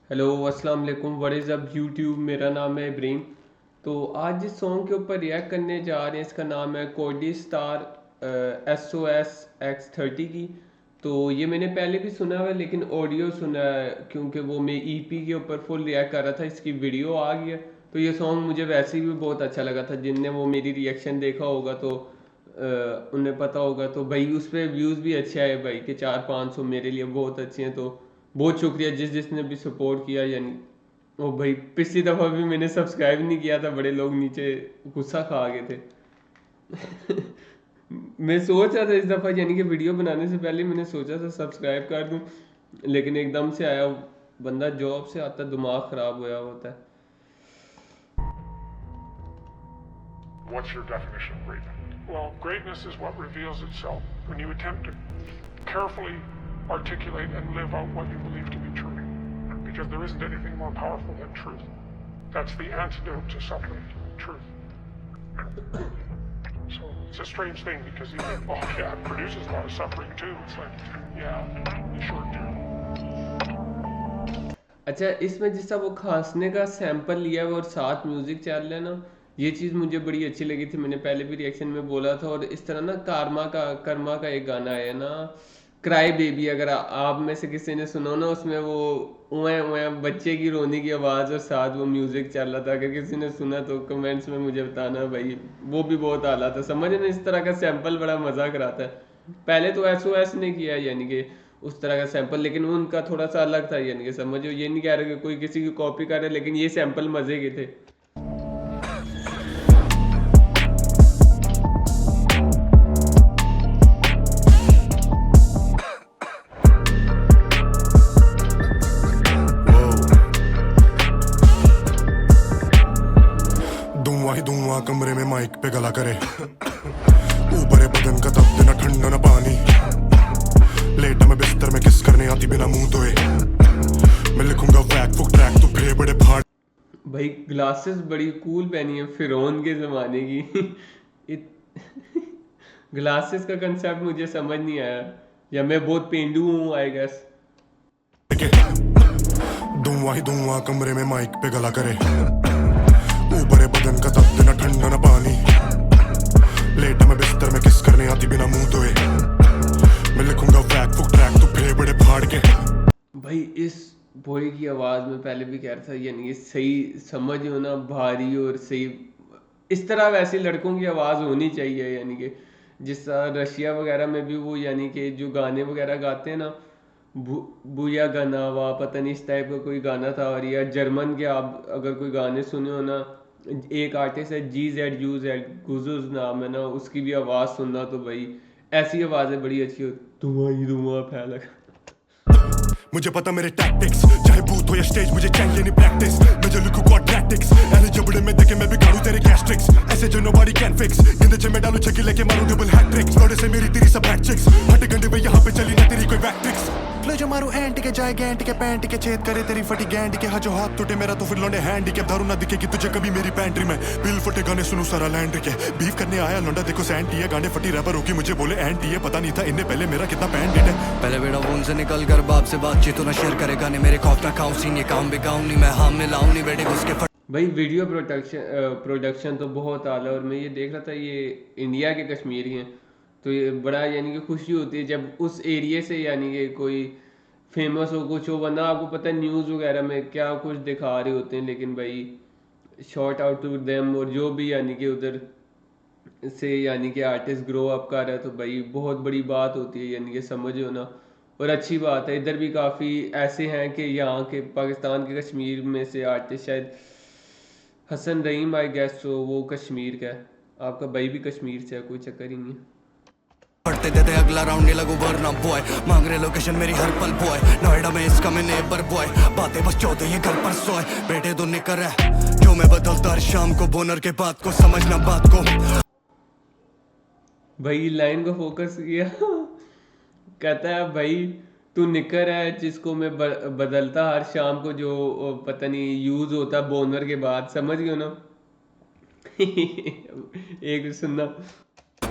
Hello अस्सलाम वालेकुम, what is up YouTube. मेरा नाम है इब्राहिम। तो आज जिस सॉन्ग के ऊपर रिएक्ट करने जा रहे हैं इसका नाम है कोडी स्टार SOS X30 की। तो ये मैंने पहले भी सुना हुआ है लेकिन ऑडियो सुना है क्योंकि वो मैं EP के ऊपर फुल रिएक्ट कर रहा था, इसकी वीडियो आ गई है। तो ये सॉन्ग मुझे वैसे भी बहुत अच्छा लगा था, जिनने वो मेरी रिएक्शन देखा होगा तो उन्हें पता होगा। तो भाई उस पर व्यूज़ भी अच्छे आए भाई के 400-500 मेरे लिए बहुत अच्छे हैं। तो बहुत शुक्रिया जिसने भी सपोर्ट किया। यानी ओ भाई पिछली दफ़ा भी मैंने सब्सक्राइब नहीं किया था, बड़े लोग नीचे गुस्सा खा गए थे। मैं सोच रहा था इस दफ़ा यानी कि वीडियो बनाने से पहले मैंने सोचा था सब्सक्राइब कर दूं, लेकिन एकदम से आया। बंदा जॉब से आता दिमाग ख़राब होया होता है। What's your definition of greatness? Well, greatness is what reveals itself when you attempt to carefully articulate and live out what you believe to be true. Because there isn't anything more powerful than truth. That's the antidote to suffering, truth. So it's a strange thing because you think, oh yeah, it produces a lot of suffering too. It's like, yeah, you sure do. अच्छा, इसमें जिसका वो खांसने का sample लिया हुआ और साथ म्यूजिक चल रहा है ना, ये चीज़ मुझे बड़ी अच्छी लगी थी। मैंने पहले भी रिएक्शन में बोला था। और इस तरह ना कर्मा का एक गाना है ना, क्राई बेबी, अगर आप में से किसी ने सुना हो ना, उसमें वो उए उए बच्चे की रोने की आवाज़ और साथ वो म्यूजिक चल रहा था। अगर किसी ने सुना तो कमेंट्स में मुझे बताना भाई, वो भी बहुत आला था। समझ ना, इस तरह का सैंपल बड़ा मजा कराता है। पहले तो SOS ने किया यानी कि उस तरह का सैंपल, लेकिन उनका थोड़ा सा अलग था। यानी कि समझो, ये नहीं कह रहे कि कोई किसी की कॉपी कर रहा है, लेकिन ये सैंपल मजे के थे। धुआं ही धुआं कमरे में माइक पे गला करे, ऊपर है बदन का तब देना ठंडा ना पानी, लेटा मैं बिस्तर में किस करने आती बिना मुंह धोए, मैं लिखूंगा वैक फुक ट्रैक तो फिर बड़े फाड़। भाई ग्लासेस बड़ी कूल पहनी है फिरौन के ज़माने की। ग्लासेस का कंसेप्ट मुझे समझ नहीं आया, या मैं बहुत पेंडू हूँ आई गेस। धुआं ही धुआं कमरे में माइक पे गला करे, ऊपर है बदन का तब देना ठंडा ना पानी, लेटा मैं बिस्तर में किस करने आती बिना मुंह धोए, मैं लिखूंगा वैक फुक ट्रैक तो फिर बड़े फाड़ के। भाई इस बॉय की आवाज़ में पहले भी कह रहा था, यानी कि सही समझ हो ना, भारी और सही। इस तरह वैसे लड़कों की आवाज़ होनी चाहिए। यानी कि जिस तरह रशिया वगैरह में भी वो यानी कि जो गाने वगैरह गाते हैं ना, बुया गाना वा पता नहीं इस टाइप का कोई गाना था। और या जर्मन के आप अगर कोई गाने सुने हो ना, एक आर्टिस्ट है GZUZ गुजुज नाम है ना, उसकी भी आवाज़ सुनना तो भाई ऐसी आवाज़ें बड़ी अच्छी हो। धुआं ही धुआं फैला। मुझे पता मेरे टैक्टिक्स, चाहे बूथ हो या स्टेज मुझे चाहिए नहीं प्रैक्टिस, मैं जो लिखूं क्वाड्रेटिक्स, ऐसे जबड़े में देखे मैं बिगाड़ू तेरे गैस्ट्रिक्स, ऐसे जो नोबडी कैन फिक्स, गिंदे चे मैं डालू छक्के लेके मारू डबल हैट्रिक्स, थोड़े से मेरी तेरी सब हैट्रिक्स, हट गंदे वे यहाँ पे चली ना तेरी कोई बैक्ट्रिक्स, फ्लो जो मारू एंटी के जाए गैंटी के पैंट के छेद करे तेरी फटी गैंडी के, जो हाथ टूटे मेरा तो फिर लौंडे हैंडी के, दारू ना दिखेगी तुझे कभी मेरी पैंट्री में, बिल फटे गाने सुनू सारा लैंड्री के, बीफ करने आया लौंडा देखो सैंटी है, गांडे फटी रैपर होगी मुझे बोले एंटी है, पता नहीं था इन्हें पहले मेरा कितना पैंट है। पहले बेटा फोन से निकल कर बाप से बातचीत ना शेयर करेगा नहीं, मेरे खौफ ना खाऊं सीन, ये काम भी गाऊं नहीं मैं, हम में लाऊं नहीं बेटे घुस के भाई वीडियो प्रोडक्शन तो बहुत आला। और मैं ये देख रहा था ये इंडिया के कश्मीरी हैं, तो ये बड़ा यानी कि खुशी होती है जब उस एरिया से यानी कि कोई फेमस हो, कुछ हो। वरना आपको पता है न्यूज़ वगैरह में क्या कुछ दिखा रहे होते हैं, लेकिन भाई शॉर्ट आउट टू देम। और जो भी यानी कि उधर से यानी कि आर्टिस्ट ग्रो अप कर रहा है तो भाई बहुत बड़ी बात होती है, यानी कि समझो ना। और अच्छी बात है, इधर भी काफ़ी ऐसे हैं कि यहाँ के पाकिस्तान के कश्मीर में से आर्टिस्ट, शायद हसन रहीम आई गेस, तो वो कश्मीर का है। आपका भाई भी कश्मीर से है, कोई चक्कर ही नहीं है। पढ़ते देते अगला राउंड नहीं लगू वरना बॉय, मांग रहे लोकेशन मेरी हर पल बॉय, नोएडा में इसका मैं नेबर बॉय, बातें बस चौथे ये घर पर सोए, बेटे तो निकर है जो मैं बदलता हर शाम को, बोनर के बात को समझना बात को। भाई लाइन को फोकस किया। कहता है भाई तू निकर है जिसको मैं बदलता हर शाम को, जो पता नहीं यूज होता बोनर के बाद। समझ गए ना। एक सुनना।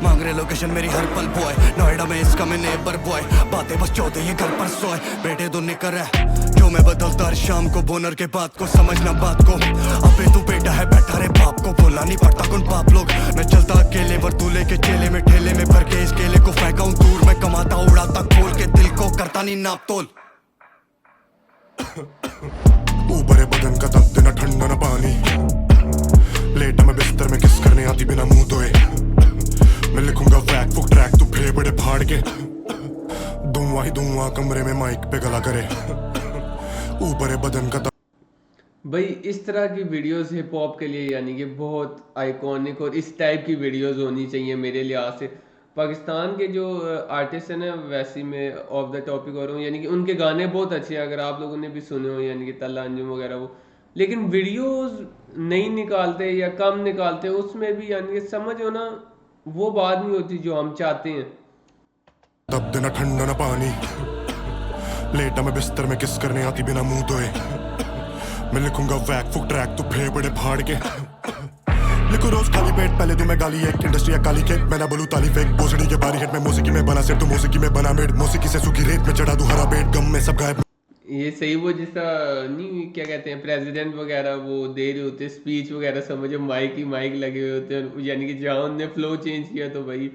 मांग रहे लोकेशन मेरी हर पल बॉय, नोएडा में इसका मैं नेबर बॉय, बातें बस चौथे ये घर पर सोए, बेटे तो निकर है जो मैं बदलता हर शाम को, बोनर के बात को समझना बात को, अबे तू बेटा है बैठा रे बाप को, बोलना नहीं पड़ता कौन बाप लोग, मैं चलता अकेले पर तू लेके चेले में, ठेले में भर के इस केले को फेंका हूं दूर, मैं कमाता उड़ाता खोल के दिल को, करता नहीं नाप तोल। ऊपर है बदन का तब देना ठंडा ना पानी, लेटा मैं बिस्तर में किस करने आती बिना मुंह धोए, मैं लिखूंगा वैक फुक ट्रैक तू फेफड़े फाड़ के, धुआं ही धुआं कमरे में माइक पे गला करे, ऊपर है बदन का भाई इस तरह की वीडियोस हिप हॉप के लिए यानी कि बहुत आइकॉनिक और इस टाइप की वीडियोस होनी चाहिए मेरे लिहाज से। पाकिस्तान के जो आर्टिस्ट हैं ना, वैसे मैं ऑफ द टॉपिक हो रहा हूँ, यानी कि उनके गाने बहुत अच्छे हैं, अगर आप लोगों ने भी सुने हो, यानी कि तल्ला अंजुम वगैरह वो, लेकिन वीडियोस नहीं निकालते या कम निकालते, उसमें भी यानी कि समझ हो ना, वो बात नहीं होती जो हम चाहते हैं। तब देना ठंडा ना पानी, लेटा मैं बिस्तर में किस करने आती बिना मुंह धोए, मैं लिखूंगा वैक फुक ट्रैक तू फेफड़े फाड़ के, लिखो रोज खाली पेट पहले दूं मैं गाली, एक इंडस्ट्री या काली केक, मैं ना बोलूं ताली फेक, भोसड़ी के बारी हेड में मौसीकी में बना सेट, तू मौसीकी में बना मेड, मौसीकी से सूखी रेत में चढ़ा दूं हरा पेट, गम में सब गायब। ये सही वो जिसका नहीं क्या कहते हैं, प्रेसिडेंट वगैरह वो दे रहे होते स्पीच वगैरह, समझो माइक ही माइक लगे हुए होते हैं, यानी कि जहाँ उनने फ्लो चेंज किया तो भाई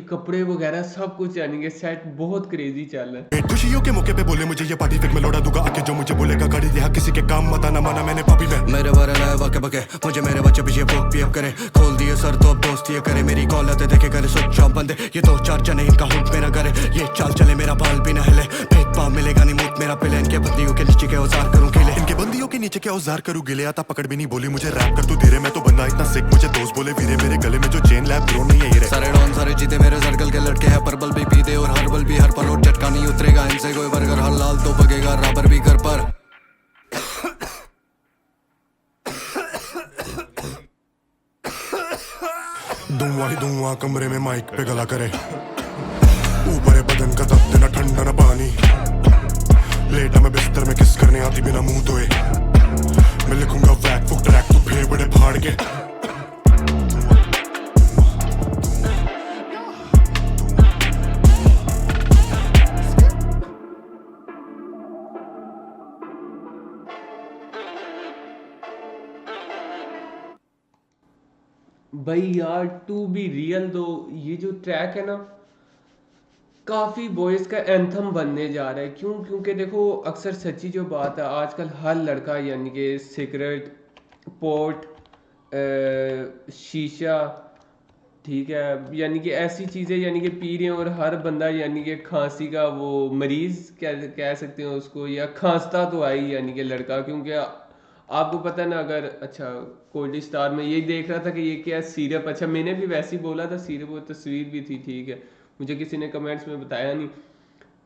कपड़े वगैरह सब कुछ यानी कि सेट बहुत क्रेजी चल रहा है। खुशियों के मौके पे बोले मुझे ये पार्टी फिक में लौटा दूंगा आके, जो मुझे बोलेगा गाड़ी दिया किसी के काम मत आना, माना मैंने पापी में, मेरे बारे लाए वाके बके, मुझे मेरे बच्चे पीछे पोक पी अप करे, खोल दिए सर तो अब दोस्त ये करे, मेरी कॉल आते देखे करे स्विच ऑफ बंदे, ये दो चार जने इनका हुड मेरा करे, ये चाल चले मेरा बाल भी न हिले, भेदभाव मिलेगा नहीं मुझ मेरा पिले, इनके बंदियों के नीचे के औजार करूं गिले, इनके बंदियों के नीचे क्या औजार करूं गिले, आता पकड़ भी नहीं बोली मुझे रैप कर तू धीरे, मैं तो बंदा इतना सिक मुझे दोस्त बोले वीरे, मेरे गले में जो चेन लैब ड्रोन नहीं है ये सारे डॉन सारे जीते मेरे सर्कल के लड़के हैं, पर्पल भी पीते और हर्बल भी, हर पल और झटका नहीं उतरेगा इनसे कोई बर्गर, हलाल तो बगेगा रबर भी कर पर, धुआं ही धुआं कमरे में माइक पे गला करे, ऊपर है बदन का तब देना ठंडा ना पानी, लेटा मैं बिस्तर में किस करने आती बिना मुंह धोए, मैं लिखूंगा वैक फुक ट्रैक तू फेफड़े फाड़ के। भाई यार टू बी रियल दो, ये जो ट्रैक है ना, काफ़ी बॉयज़ का एंथम बनने जा रहा है। क्यों? क्योंकि देखो अक्सर सच्ची जो बात है, आजकल हर लड़का यानी कि सिगरेट, पोट, शीशा, ठीक है, यानी कि ऐसी चीज़ें यानी कि पी रहे हैं, और हर बंदा यानी कि खांसी का वो मरीज़ कह सकते हैं उसको, या खांसता तो आई यानी कि लड़का, क्योंकि आपको पता ना, अगर अच्छा कोल्ड स्टार में यही देख रहा था कि ये क्या सिरप, अच्छा मैंने भी वैसे ही बोला था सिरप, वो तस्वीर भी थी, ठीक है, मुझे किसी ने कमेंट्स में बताया नहीं।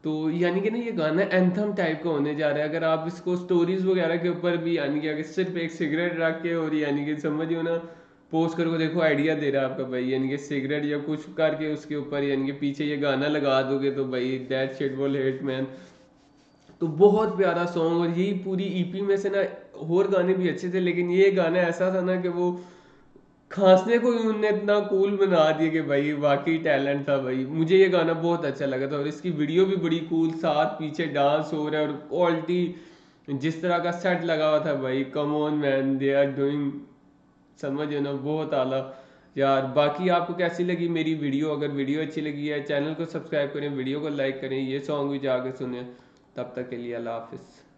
तो यानी कि ना ये गाना एंथम टाइप का होने जा रहा है, अगर आप इसको स्टोरीज वगैरह के ऊपर भी यानी कि अगर सिर्फ एक सिगरेट रख के और यानी कि समझियो ना पोस्ट करो, देखो आइडिया दे रहा है आपका भाई, यानी कि सिगरेट या कुछ करके उसके ऊपर यानी कि पीछे ये गाना लगा दोगे तो भाई that shit will hit man. तो बहुत प्यारा सॉन्ग, और यही पूरी ईपी में से ना और गाने भी अच्छे थे, लेकिन ये गाना ऐसा था ना कि वो खांसने को ही उनने इतना कूल बना दिया कि भाई वाकई टैलेंट था भाई। मुझे ये गाना बहुत अच्छा लगा था, और इसकी वीडियो भी बड़ी कूल, साथ पीछे डांस हो रहा है, और क्वालिटी जिस तरह का सेट लगा हुआ था भाई, come on man they are doing, समझ ना, बहुत आला यार। बाकी आपको कैसी लगी मेरी वीडियो? अगर वीडियो अच्छी लगी है चैनल को सब्सक्राइब करें, वीडियो को लाइक करें, ये सॉन्ग भी जाके सुने। तब तक के लिए अल्लाह हाफिज़।